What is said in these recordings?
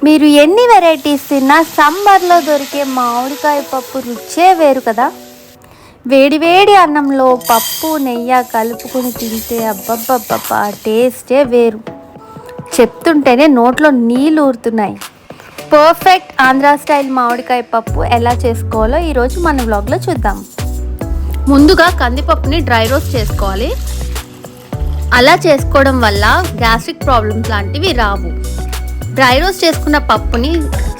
మీరు ఎన్ని వెరైటీస్ తిన్నా సమ్మర్లో దొరికే మామిడికాయ పప్పు రుచే వేరు కదా. వేడివేడి అన్నంలో పప్పు నెయ్యి కలుపుకొని తింటే అబ్బబ్బబ్బబ్బా టేస్టే వేరు. చెప్తుంటేనే నోట్లో నీళ్ళు ఊరుతున్నాయి. పర్ఫెక్ట్ ఆంధ్రా స్టైల్ మామిడికాయ పప్పు ఎలా చేసుకోవాలో ఈరోజు మన వ్లాగ్లో చూద్దాం. ముందుగా కందిపప్పుని డ్రై రోస్ట్ చేసుకోవాలి. అలా చేసుకోవడం వల్ల గ్యాస్ట్రిక్ ప్రాబ్లమ్స్ లాంటివి రావు. డ్రై రోస్ట్ చేసుకున్న పప్పుని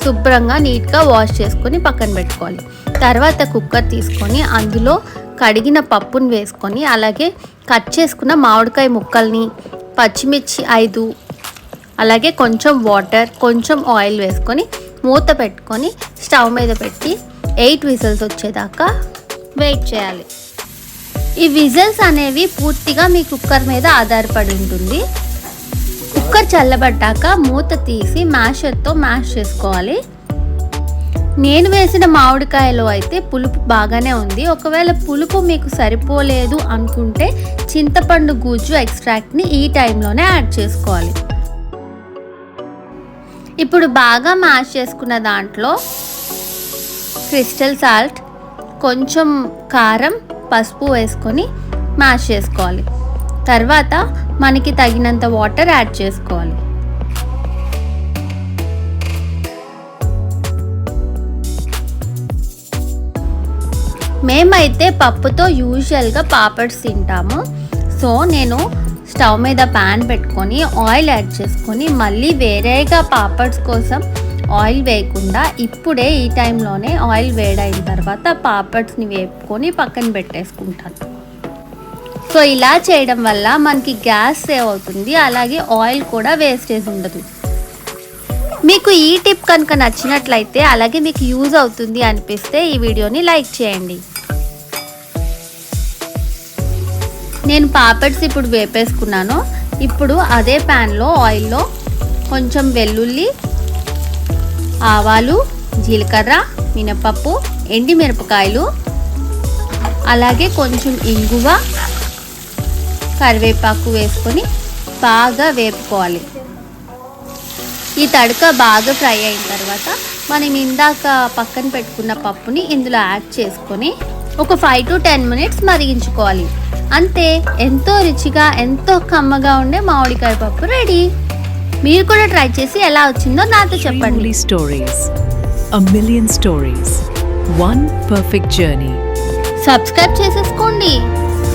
శుభ్రంగా నీట్గా వాష్ చేసుకొని పక్కన పెట్టుకోవాలి. తర్వాత కుక్కర్ తీసుకొని అందులో కడిగిన పప్పుని వేసుకొని అలాగే కట్ చేసుకున్న మామిడికాయ ముక్కల్ని, పచ్చిమిర్చి 5, అలాగే కొంచెం వాటర్, కొంచెం ఆయిల్ వేసుకొని మూత పెట్టుకొని స్టవ్ మీద పెట్టి 8 విజిల్స్ వచ్చేదాకా వెయిట్ చేయాలి. ఈ విజిల్స్ అనేవి పూర్తిగా మీ కుక్కర్ మీద ఆధారపడి ఉంటుంది. కుక్కర్ చల్లబడ్డాక మూత తీసి మ్యాషర్తో మ్యాష్ చేసుకోవాలి. నేను వేసిన మామిడికాయలో అయితే పులుపు బాగానే ఉంది. ఒకవేళ పులుపు మీకు సరిపోలేదు అనుకుంటే చింతపండు గుజ్జు ఎక్స్ట్రాక్ట్ని ఈ టైంలోనే యాడ్ చేసుకోవాలి. ఇప్పుడు బాగా మ్యాష్ చేసుకున్న దాంట్లో క్రిస్టల్ సాల్ట్, కొంచెం కారం, పసుపు వేసుకొని మ్యాష్ చేసుకోవాలి. తర్వాత మనకి తగినంత వాటర్ యాడ్ చేసుకోవాలి. మేమైతే పప్పుతో యూజువల్గా పాపడ్స్ తింటాము. సో నేను స్టవ్ మీద ప్యాన్ పెట్టుకొని ఆయిల్ యాడ్ చేసుకొని మళ్ళీ వేరేగా పాపడ్స్ కోసం ఆయిల్ వేయకుండా ఇప్పుడే ఈ టైంలోనే ఆయిల్ వేడైన తర్వాత పాపడ్స్ని వేపుకొని పక్కన పెట్టేసుకుంటాను. సో ఇలా చేయడం వల్ల మనకి గ్యాస్ సేవ్ అవుతుంది, అలాగే ఆయిల్ కూడా వేస్టేజ్ ఉండదు. మీకు ఈ టిప్ కనుక నచ్చినట్లయితే అలాగే మీకు యూజ్ అవుతుంది అనిపిస్తే ఈ వీడియోని లైక్ చేయండి. నేను పాపడ్స్ ఇప్పుడు వేపేసుకున్నాను. ఇప్పుడు అదే ప్యాన్లో ఆయిల్లో కొంచెం వెల్లుల్లి, ఆవాలు, జీలకర్ర, మినపప్పు, ఎండిమిరపకాయలు, అలాగే కొంచెం ఇంగువ, కరివేపాకు వేసుకొని బాగా వేపుకోవాలి. ఈ తడక బాగా ఫ్రై అయిన తర్వాత మనం ఇందాక పక్కన పెట్టుకున్న పప్పుని ఇందులో యాడ్ చేసుకొని ఒక 5 to 10 మినిట్స్ మరిగించుకోవాలి. అంతే, ఎంతో రుచిగా ఎంతో కమ్మగా ఉండే మామిడికాయ పప్పు రెడీ. మీరు కూడా ట్రై చేసి ఎలా వచ్చిందో నాతో చెప్పండి. Stories, a million stories, one perfect journey. Subscribe చేసేసుకోండి.